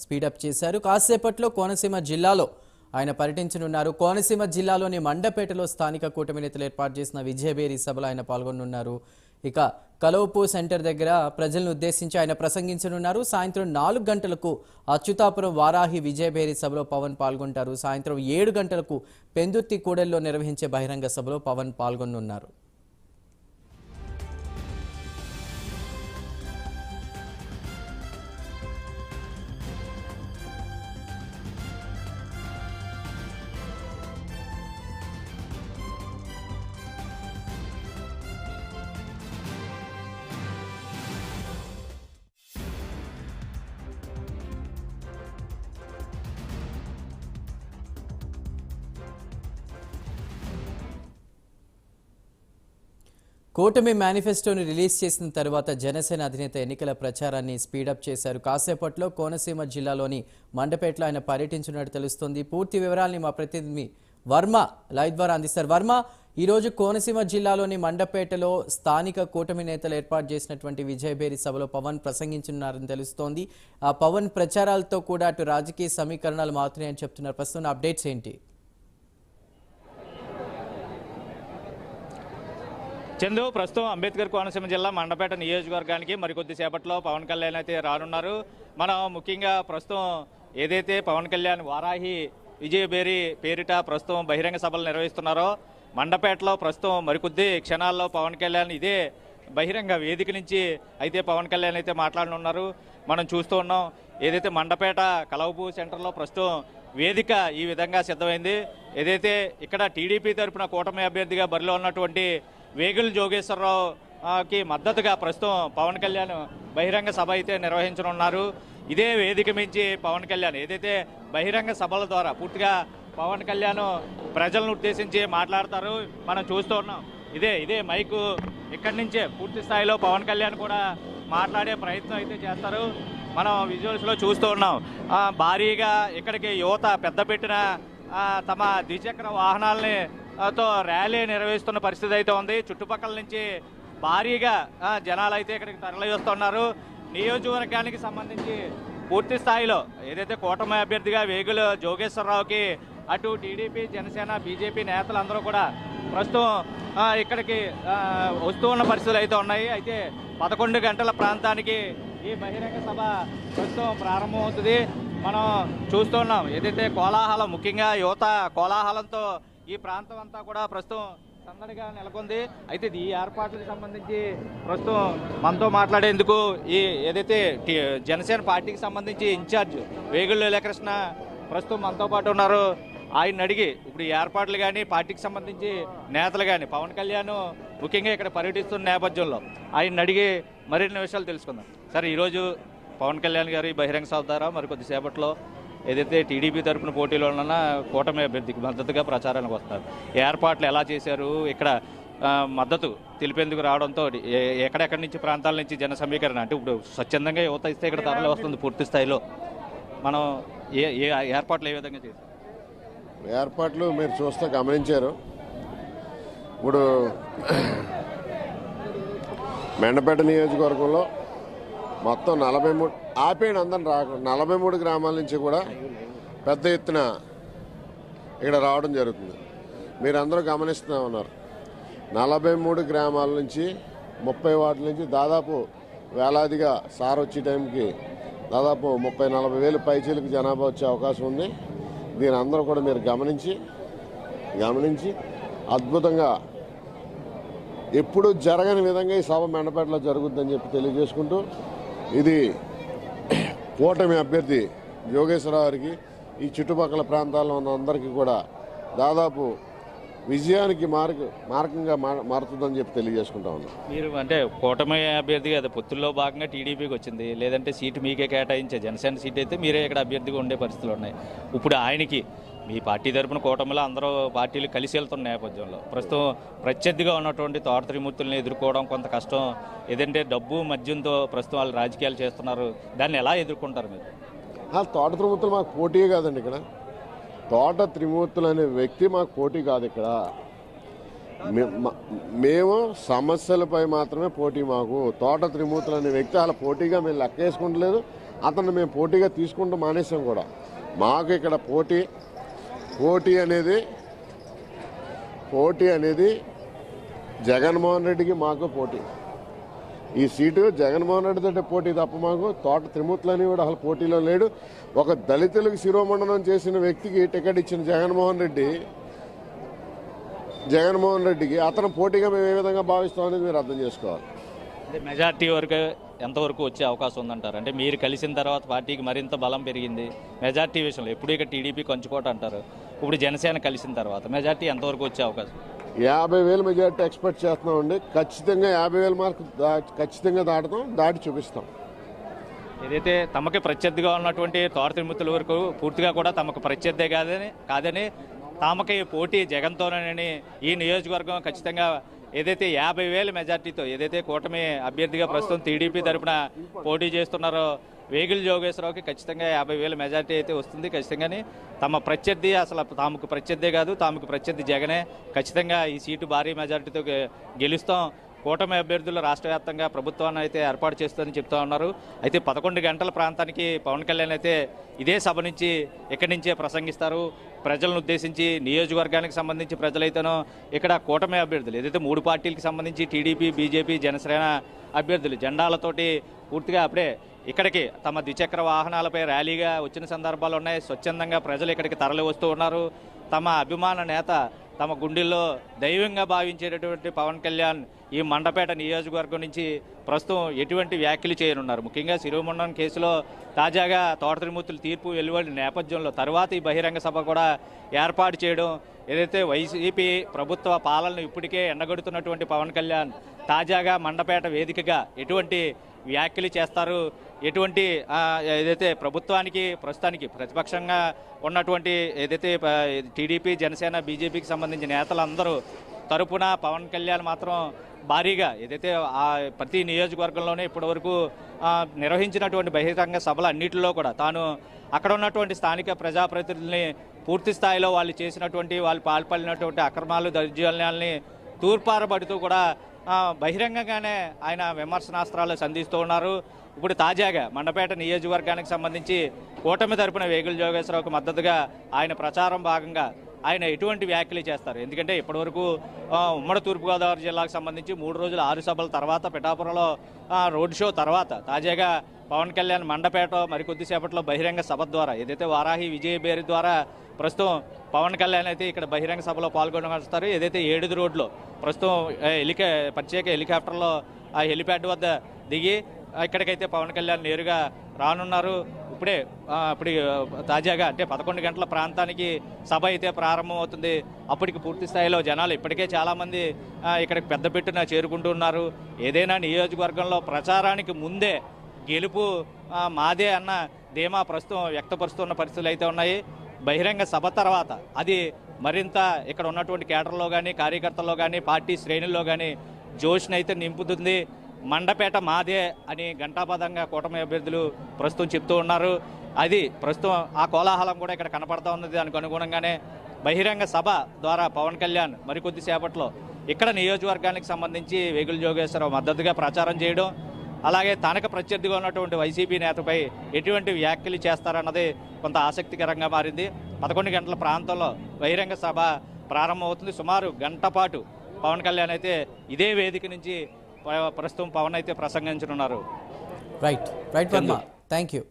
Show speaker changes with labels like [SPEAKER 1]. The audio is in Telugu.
[SPEAKER 1] స్పీడప్ చేశారు. కాసేపట్లో కోనసీమ జిల్లాలో ఆయన పర్యటించనున్నారు. కోనసీమ జిల్లాలోని మండపేటలో స్థానిక కూటమి నేతలు ఏర్పాటు చేసిన విజయబేరి సభలో ఆయన పాల్గొనున్నారు. ఇక కలవపు సెంటర్ దగ్గర ప్రజలను ఉద్దేశించి ఆయన ప్రసంగించనున్నారు. సాయంత్రం 4 గంటలకు అచ్యుతాపురం వారాహి విజయబేరి సభలో పవన్ పాల్గొంటారు. సాయంత్రం 7 గంటలకు పెందుర్తి కూడలిలో నిర్వహించే బహిరంగ సభలో పవన్ పాల్గొనున్నారు. కూటమి మేనిఫెస్టోని రిలీజ్ చేసిన తర్వాత జనసేన అధినేత ఎన్నికల ప్రచారాన్ని స్పీడప్ చేశారు. కాసేపట్లో కోనసీమ జిల్లాలోని మండపేటలో ఆయన పర్యటించినట్టు తెలుస్తోంది. పూర్తి వివరాల్ని మా ప్రతినిధి వర్మ లైవ్ ద్వారా అందిస్తారు. వర్మ, ఈరోజు కోనసీమ జిల్లాలోని మండపేటలో స్థానిక కూటమి నేతలు ఏర్పాటు చేసినటువంటి విజయబేరి సభలో పవన్ ప్రసంగించున్నారని తెలుస్తోంది. ఆ పవన్ ప్రచారాలతో కూడా అటు రాజకీయ సమీకరణాలు మాత్రమే చెప్తున్నారు. ప్రస్తుతం అప్డేట్స్ ఏంటి?
[SPEAKER 2] చందు, ప్రస్తుతం అంబేద్కర్ కోనసీమ జిల్లా మండపేట నియోజకవర్గానికి మరికొద్ది సేపట్లో పవన్ కళ్యాణ్ అయితే రానున్నారు. మనం ముఖ్యంగా ప్రస్తుతం ఏదైతే పవన్ కళ్యాణ్ వారాహి విజయబేరి పేరిట ప్రస్తుతం బహిరంగ సభలు నిర్వహిస్తున్నారో మండపేటలో ప్రస్తుతం మరికొద్ది క్షణాల్లో పవన్ కళ్యాణ్ ఇదే బహిరంగ వేదిక నుంచి అయితే పవన్ కళ్యాణ్ అయితే మాట్లాడనున్నారు. మనం చూస్తూ ఉన్నాం, ఏదైతే మండపేట కలవపు సెంటర్లో ప్రస్తుతం వేదిక ఈ విధంగా సిద్ధమైంది. ఏదైతే ఇక్కడ టీడీపీ తరఫున కూటమి అభ్యర్థిగా బరిలో ఉన్నటువంటి వేగుల జోగేశ్వరరావుకి మద్దతుగా ప్రస్తుతం పవన్ కళ్యాణ్ బహిరంగ సభ అయితే నిర్వహించనున్నారు. ఇదే వేదిక మించి పవన్ కళ్యాణ్ ఏదైతే బహిరంగ సభల ద్వారా పూర్తిగా పవన్ కళ్యాణ్ ప్రజలను ఉద్దేశించి మాట్లాడతారు. మనం చూస్తూ ఉన్నాం, ఇదే మైకు ఇక్కడి నుంచే పూర్తి స్థాయిలో పవన్ కళ్యాణ్ కూడా మాట్లాడే ప్రయత్నం అయితే చేస్తారు. మనం విజువల్స్లో చూస్తూ ఉన్నాం, భారీగా ఇక్కడికి యువత పెద్ద పెట్టిన తమ ద్విచక్ర వాహనాలని తో ర్యాలీ నిర్వహిస్తున్న పరిస్థితి అయితే ఉంది. చుట్టుపక్కల నుంచి భారీగా జనాలు అయితే ఇక్కడికి తరలి వస్తున్నారు. నియోజకవర్గానికి సంబంధించి పూర్తి స్థాయిలో ఏదైతే కూటమి అభ్యర్థిగా వేగుల జోగేశ్వరరావుకి అటు టీడీపీ జనసేన బీజేపీ నేతలందరూ కూడా ప్రస్తుతం ఇక్కడికి వస్తూ ఉన్న పరిస్థితులు అయితే ఉన్నాయి. అయితే 11 గంటల ప్రాంతానికి ఈ బహిరంగ సభ ప్రస్తుతం ప్రారంభమవుతుంది. మనం చూస్తున్నాం, ఏదైతే కోలాహలం, ముఖ్యంగా యువత కోలాహలంతో ఈ ప్రాంతం అంతా కూడా ప్రస్తుతం సందడిగా నెలకొంది. అయితే ఈ ఏర్పాట్లకు సంబంధించి ప్రస్తుతం మనతో మాట్లాడేందుకు ఏదైతే జనసేన పార్టీకి సంబంధించి ఇన్ఛార్జ్ వేగుల లీలాకృష్ణ ప్రస్తుతం మనతో పాటు ఉన్నారు. ఆయన అడిగి ఇప్పుడు ఈ ఏర్పాట్లు కానీ పార్టీకి సంబంధించి నేతలు కానీ పవన్ కళ్యాణ్ ముఖ్యంగా ఇక్కడ పర్యటిస్తున్న నేపథ్యంలో ఆయన అడిగి మరిన్ని విషయాలు తెలుసుకుందాం. సార్, ఈరోజు పవన్ కళ్యాణ్ గారు ఈ బహిరంగ సభ ద్వారా మరికొద్దిసేపట్లో ఏదైతే టీడీపీ తరఫున పోటీలో ఉన్న కూటమి అభ్యర్థికి మద్దతుగా ప్రచారానికి వస్తారు, ఏర్పాట్లు ఎలా చేశారు, ఇక్కడ మద్దతు తెలిపేందుకు రావడంతో ఎక్కడెక్కడి నుంచి ప్రాంతాల నుంచి జన సమీకరణ, అంటే ఇప్పుడు స్వచ్ఛందంగా యువత ఇస్తే ఇక్కడ తరలి వస్తుంది పూర్తి స్థాయిలో, మనం ఏ ఏర్పాట్లు ఏ విధంగా చేశారు?
[SPEAKER 3] ఏర్పాట్లు మీరు చూస్తే గమనించారు. ఇప్పుడు మెండపేట నియోజకవర్గంలో మొత్తం 43 ఆపేయండి అందరం రాకుండా 43 గ్రామాల నుంచి కూడా పెద్ద ఎత్తున ఇక్కడ రావడం జరుగుతుంది. మీరందరూ గమనిస్తూ ఉన్నారు, 43 గ్రామాల నుంచి 30 వార్డుల నుంచి దాదాపు వేలాదిగా సార్ వచ్చే టైంకి దాదాపు 30-40 వేలు పైచీలకు జనాభా వచ్చే అవకాశం ఉంది. దీని అందరూ కూడా మీరు గమనించి అద్భుతంగా ఎప్పుడు జరగని విధంగా ఈ సభ మెండపేటలో జరుగుతుందని చెప్పి తెలియజేసుకుంటూ, ఇది కూటమి అభ్యర్థి యోగేశ్వరరావు గారికి ఈ చుట్టుపక్కల ప్రాంతాల్లో ఉన్న అందరికీ కూడా దాదాపు విజయానికి మార్గంగా మారుతుందని చెప్పి తెలియజేసుకుంటా ఉన్నాం.
[SPEAKER 2] మీరు అంటే కూటమి అభ్యర్థిగా అది పొత్తుల్లో భాగంగా టీడీపీకి వచ్చింది, లేదంటే సీటు మీకే కేటాయించే జనసేన సీట్ అయితే మీరే ఇక్కడ అభ్యర్థిగా ఉండే పరిస్థితులు ఉన్నాయి. ఇప్పుడు ఆయనకి మీ పార్టీ తరఫున కూటమిలో అందరూ పార్టీలు కలిసి వెళ్తున్న నేపథ్యంలో ప్రస్తుతం ప్రత్యర్థిగా ఉన్నటువంటి తోట త్రిమూర్తులను ఎదుర్కోవడం కొంత కష్టం. ఏదంటే డబ్బు మద్యంతో ప్రస్తుతం వాళ్ళు రాజకీయాలు చేస్తున్నారు, దాన్ని ఎలా ఎదుర్కొంటారు మీరు?
[SPEAKER 3] తోట త్రిమూర్తులు మాకు పోటీ కాదండి. ఇక్కడ తోట త్రిమూర్తులు అనే వ్యక్తి మాకు పోటీ కాదు. ఇక్కడ మేము సమస్యలపై మాత్రమే పోటీ. మాకు తోట త్రిమూర్తులు అనే వ్యక్తి అలా పోటీగా మేము లెక్క వేసుకుంటలేదు, అతన్ని మేము పోటీగా తీసుకుంటూ మానేసాం కూడా. మాకు ఇక్కడ పోటీ అనేది జగన్మోహన్ రెడ్డికి మాకు పోటీ. ఈ సీటు జగన్మోహన్ రెడ్డి తోటి పోటీ తప్ప మాకు తోట త్రిమూర్తులని కూడా అసలు పోటీలో లేడు. ఒక దళితులకు శిరోమండనం చేసిన వ్యక్తికి టికెట్ ఇచ్చిన జగన్మోహన్ రెడ్డికి అతను పోటీగా మేము ఏ విధంగా భావిస్తాం అనేది మీరు అర్థం చేసుకోవాలి.
[SPEAKER 2] మెజార్టీ వరకు ఎంతవరకు వచ్చే అవకాశం ఉందంటారు? అంటే మీరు కలిసిన తర్వాత పార్టీకి మరింత బలం పెరిగింది మెజార్టీ విషయంలో. ఎప్పుడు ఇక టీడీపీ కంచుకోట అంటారు, ఇప్పుడు జనసేన కలిసిన తర్వాత మెజార్టీ ఎంతవరకు వచ్చే అవకాశం?
[SPEAKER 3] 50,000 మెజార్టీ ఎక్స్పెక్ట్ చేస్తున్నామండి. ఖచ్చితంగా 50,000 మార్కు ఖచ్చితంగా దాటి చూపిస్తాం.
[SPEAKER 2] ఏదైతే తమకి ప్రత్యర్థిగా ఉన్నటువంటి తోట త్రిమూర్తుల వరకు పూర్తిగా కూడా తమకు ప్రత్యర్థే కాదని తమకి పోటీ జగన్తోనని ఈ నియోజకవర్గం ఖచ్చితంగా ఏదైతే 50,000 మెజార్టీతో ఏదైతే కూటమి అభ్యర్థిగా ప్రస్తుతం టీడీపీ తరఫున పోటీ చేస్తున్నారో వేగిల్ జోగేశ్వరరావుకి ఖచ్చితంగా 50,000 మెజార్టీ అయితే వస్తుంది. ఖచ్చితంగానే తమ ప్రత్యర్థి అసలు తాముకు ప్రత్యర్థే కాదు, తాముకు ప్రత్యర్థి జగనే. ఖచ్చితంగా ఈ సీటు భారీ మెజార్టీతో గెలుస్తాం. కూటమి అభ్యర్థులు రాష్ట్ర వ్యాప్తంగా ప్రభుత్వాన్ని అయితే ఏర్పాటు చేస్తుందని చెప్తా ఉన్నారు. అయితే 11 గంటల ప్రాంతానికి పవన్ కళ్యాణ్ అయితే ఇదే సభ నుంచి ఇక్కడి నుంచే ప్రసంగిస్తారు. ప్రజలను ఉద్దేశించి నియోజకవర్గానికి సంబంధించి ప్రజలైతేనో ఇక్కడ కూటమి అభ్యర్థులు ఏదైతే 3 పార్టీలకు సంబంధించి టీడీపీ, బీజేపీ, జనసేన అభ్యర్థులు జెండాలతోటి పూర్తిగా అప్పుడే ఇక్కడికి తమ ద్విచక్ర వాహనాలపై ర్యాలీగా వచ్చిన సందర్భాలు ఉన్నాయి. స్వచ్ఛందంగా ప్రజలు ఇక్కడికి తరలి వస్తూ ఉన్నారు. తమ అభిమాన నేత, తమ గుండెల్లో దైవంగా భావించేటటువంటి పవన్ కళ్యాణ్ ఈ మండపేట నియోజకవర్గం నుంచి ప్రస్తుతం ఎటువంటి వ్యాఖ్యలు చేయనున్నారు? ముఖ్యంగా శిరోమండనం కేసులో తాజాగా తోట త్రిమూర్తుల తీర్పు వెలువడిన నేపథ్యంలో తర్వాత ఈ బహిరంగ సభ కూడా ఏర్పాటు చేయడం, ఏదైతే వైసీపీ ప్రభుత్వ పాలనను ఇప్పటికే ఎండగడుతున్నటువంటి పవన్ కళ్యాణ్ తాజాగా మండపేట వేదికగా ఎటువంటి వ్యాఖ్యలు చేస్తారు, ఎటువంటి ఏదైతే ప్రభుత్వానికి ప్రస్తుతానికి ప్రతిపక్షంగా ఉన్నటువంటి ఏదైతే టీడీపీ, జనసేన, బీజేపీకి సంబంధించిన నేతలందరూ తరపున పవన్ కళ్యాణ్ మాత్రం భారీగా ఏదైతే ప్రతి నియోజకవర్గంలోనే ఇప్పటివరకు నిర్వహించినటువంటి బహిరంగ సభలు అన్నింటిలో కూడా తాను అక్కడ ఉన్నటువంటి స్థానిక ప్రజాప్రతినిధుల్ని పూర్తి స్థాయిలో వాళ్ళు పాల్పడినటువంటి అక్రమాలు, దౌర్జన్యాలని తూర్పారబడుతూ కూడా బహిరంగంగానే ఆయన విమర్శనాస్త్రాలు సంధిస్తూ ఉన్నారు. ఇప్పుడు తాజాగా మండపేట నియోజకవర్గానికి సంబంధించి కూటమి తరపున వేగుల జోగేశ్వరరావుకు మద్దతుగా ఆయన ప్రచారం భాగంగా ఆయన ఎటువంటి వ్యాఖ్యలు చేస్తారు? ఎందుకంటే ఇప్పటివరకు ఉమ్మడి తూర్పుగోదావరి జిల్లాకు సంబంధించి 3 రోజులు 6 సభల తర్వాత పిఠాపురంలో రోడ్ షో తర్వాత తాజాగా పవన్ కళ్యాణ్ మండపేట మరికొద్దిసేపట్లో బహిరంగ సభ ద్వారా ఏదైతే వారాహి విజయబేరి ద్వారా ప్రస్తుతం పవన్ కళ్యాణ్ అయితే ఇక్కడ బహిరంగ సభలో పాల్గొనవస్తారు. ఏదైతే 7 రోడ్లో ప్రస్తుతం ప్రత్యేక హెలికాప్టర్లో ఆ హెలిప్యాడ్ వద్ద దిగి ఇక్కడికైతే పవన్ కళ్యాణ్ నేరుగా రానున్నారు. ఇప్పుడు తాజాగా అంటే 11 గంటల ప్రాంతానికి సభ అయితే ప్రారంభం అవుతుంది. అప్పటికి పూర్తి స్థాయిలో జనాలు ఇప్పటికే చాలామంది ఇక్కడికి పెద్దపెట్టున చేరుకుంటూ ఉన్నారు. ఏదైనా నియోజకవర్గంలో ప్రచారానికి ముందే గెలుపు మాదే అన్న ధీమా ప్రస్తుతం వ్యక్తపరుస్తున్న పరిస్థితులు అయితే ఉన్నాయి. బహిరంగ సభ తర్వాత అది మరింత ఇక్కడ ఉన్నటువంటి కేడర్లో కానీ, కార్యకర్తల్లో కానీ, పార్టీ శ్రేణుల్లో కానీ జోష్ని అయితే నింపుతుంది. మండపేట మాదే అని ఘంటాపదంగా కూటమి అభ్యర్థులు ప్రస్తుతం చెప్తూ ఉన్నారు. అది ప్రస్తుతం ఆ కోలాహలం కూడా ఇక్కడ కనపడతా ఉన్నది. దానికి అనుగుణంగానే బహిరంగ సభ ద్వారా పవన్ కళ్యాణ్ మరికొద్ది సేపట్లో ఇక్కడ నియోజకవర్గానికి సంబంధించి వేగుల జోగేశ్వరరావు మద్దతుగా ప్రచారం చేయడం, అలాగే తనకు ప్రత్యర్థిగా ఉన్నటువంటి వైసీపీ నేతపై ఎటువంటి వ్యాఖ్యలు చేస్తారన్నది కొంత ఆసక్తికరంగా మారింది. 11 గంటల ప్రాంతంలో బహిరంగ సభ ప్రారంభమవుతుంది. సుమారు గంట పాటు పవన్ కళ్యాణ్ అయితే ఇదే వేదిక నుంచి ప్రస్తుతం పవన్ అయితే ప్రసంగించనున్నారు.
[SPEAKER 1] Right Varma, thank you.